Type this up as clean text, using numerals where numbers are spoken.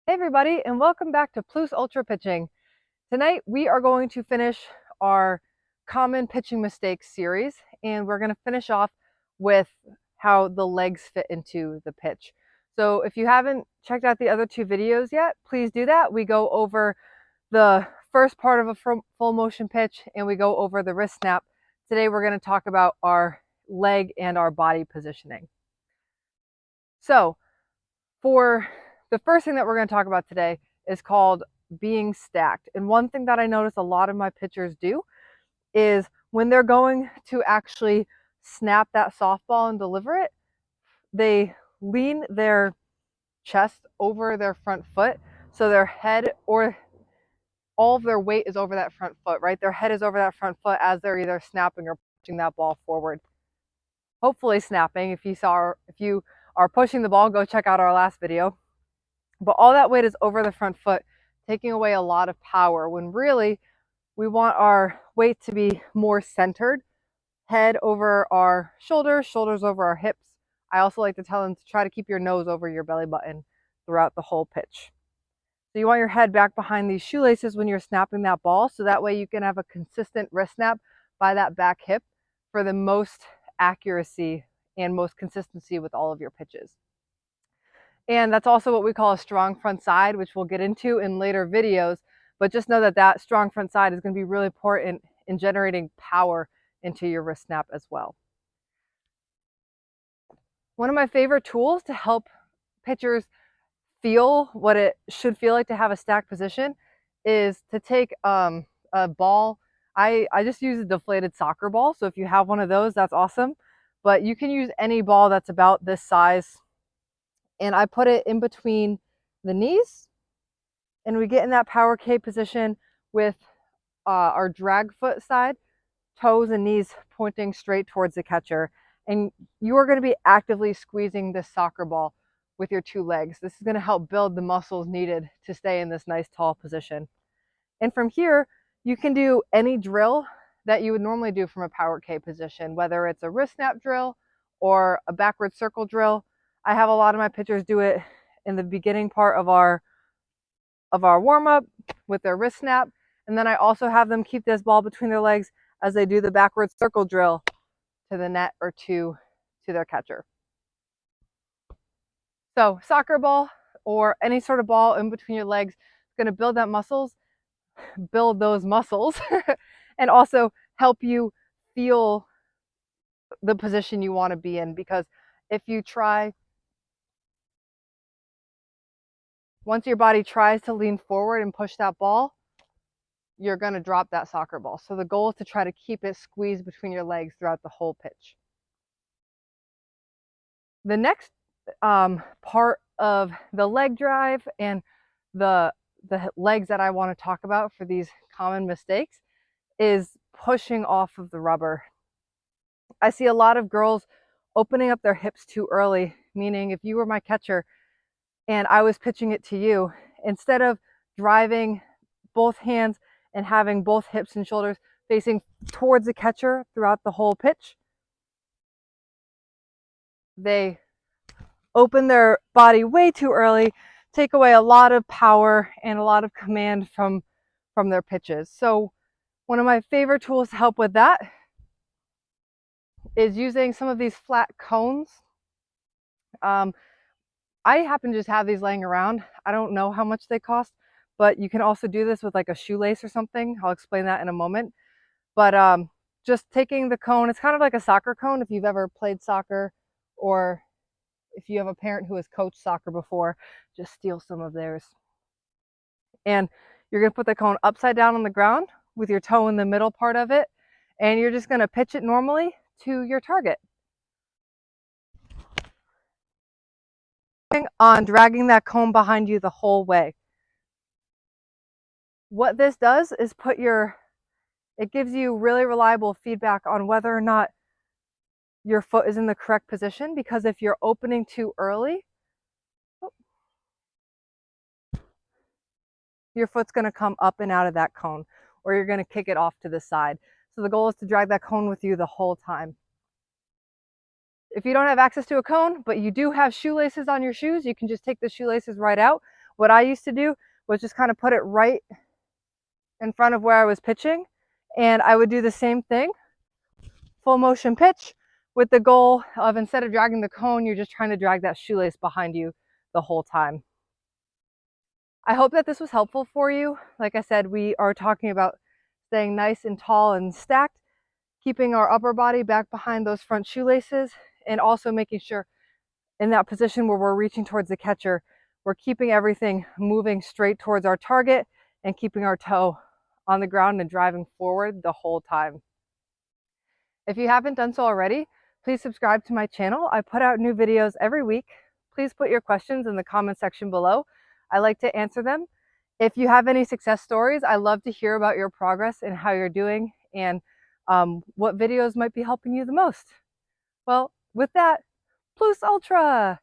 Hey everybody, and welcome back to Plus Ultra Pitching. Tonight we are going to finish our common pitching mistakes series, and we're going to finish off with how the legs fit into the pitch. So if you haven't checked out the other two videos yet, please do that. We go over the first part of a full motion pitch and we go over the wrist snap. Today we're going to talk about our leg and our body positioning. So for the first thing that we're going to talk about today is called being stacked. And one thing that I notice a lot of my pitchers do is when they're going to actually snap that softball and deliver it, they lean their chest over their front foot, so their head or all of their weight is over that front foot, right? Their head is over that front foot as they're either snapping or pushing that ball forward. Hopefully snapping. If you are pushing the ball, go check out our last video. But all that weight is over the front foot, taking away a lot of power, when really we want our weight to be more centered. Head over our shoulders, shoulders over our hips. I also like to tell them to try to keep your nose over your belly button throughout the whole pitch. So you want your head back behind these shoelaces when you're snapping that ball, so that way you can have a consistent wrist snap by that back hip for the most accuracy and most consistency with all of your pitches. And that's also what we call a strong front side, which we'll get into in later videos. But just know that that strong front side is going to be really important in generating power into your wrist snap as well. One of my favorite tools to help pitchers feel what it should feel like to have a stacked position is to take a ball. I just use a deflated soccer ball. So if you have one of those, that's awesome. But you can use any ball that's about this size. And I put it in between the knees, and we get in that power K position with our drag foot side, toes and knees pointing straight towards the catcher. And you are going to be actively squeezing this soccer ball with your two legs. This is going to help build the muscles needed to stay in this nice tall position. And from here, you can do any drill that you would normally do from a power K position, whether it's a wrist snap drill or a backward circle drill. I have a lot of my pitchers do it in the beginning part of our warm-up with their wrist snap. And then I also have them keep this ball between their legs as they do the backward circle drill to the net or to their catcher. So soccer ball or any sort of ball in between your legs is going to build those muscles and also help you feel the position you want to be in. Because if you try, once your body tries to lean forward and push that ball, you're going to drop that soccer ball. So the goal is to try to keep it squeezed between your legs throughout the whole pitch. The next part of the leg drive and the legs that I want to talk about for these common mistakes is pushing off of the rubber. I see a lot of girls opening up their hips too early, meaning if you were my catcher and I was pitching it to you, instead of driving both hands and having both hips and shoulders facing towards the catcher throughout the whole pitch, they open their body way too early, take away a lot of power and a lot of command from their pitches. So one of my favorite tools to help with that is using some of these flat cones. I happen to just have these laying around. I don't know how much they cost, but you can also do this with like a shoelace or something. I'll explain that in a moment. But just taking the cone, it's kind of like a soccer cone if you've ever played soccer, or if you have a parent who has coached soccer before, just steal some of theirs. And you're going to put the cone upside down on the ground with your toe in the middle part of it, and you're just going to pitch it normally to your target. On dragging that cone behind you the whole way. What this does is it gives you really reliable feedback on whether or not your foot is in the correct position, because if you're opening too early, your foot's going to come up and out of that cone, or you're going to kick it off to the side. So the goal is to drag that cone with you the whole time. If you don't have access to a cone, but you do have shoelaces on your shoes, you can just take the shoelaces right out. What I used to do was just kind of put it right in front of where I was pitching, and I would do the same thing, full motion pitch, with the goal of, instead of dragging the cone, you're just trying to drag that shoelace behind you the whole time. I hope that this was helpful for you. Like I said, we are talking about staying nice and tall and stacked, keeping our upper body back behind those front shoelaces, and also making sure in that position where we're reaching towards the catcher, we're keeping everything moving straight towards our target and keeping our toe on the ground and driving forward the whole time. If you haven't done so already, please subscribe to my channel. I put out new videos every week. Please put your questions in the comment section below. I like to answer them. If you have any success stories, I love to hear about your progress and how you're doing, and what videos might be helping you the most. Well, with that, Plus Ultra!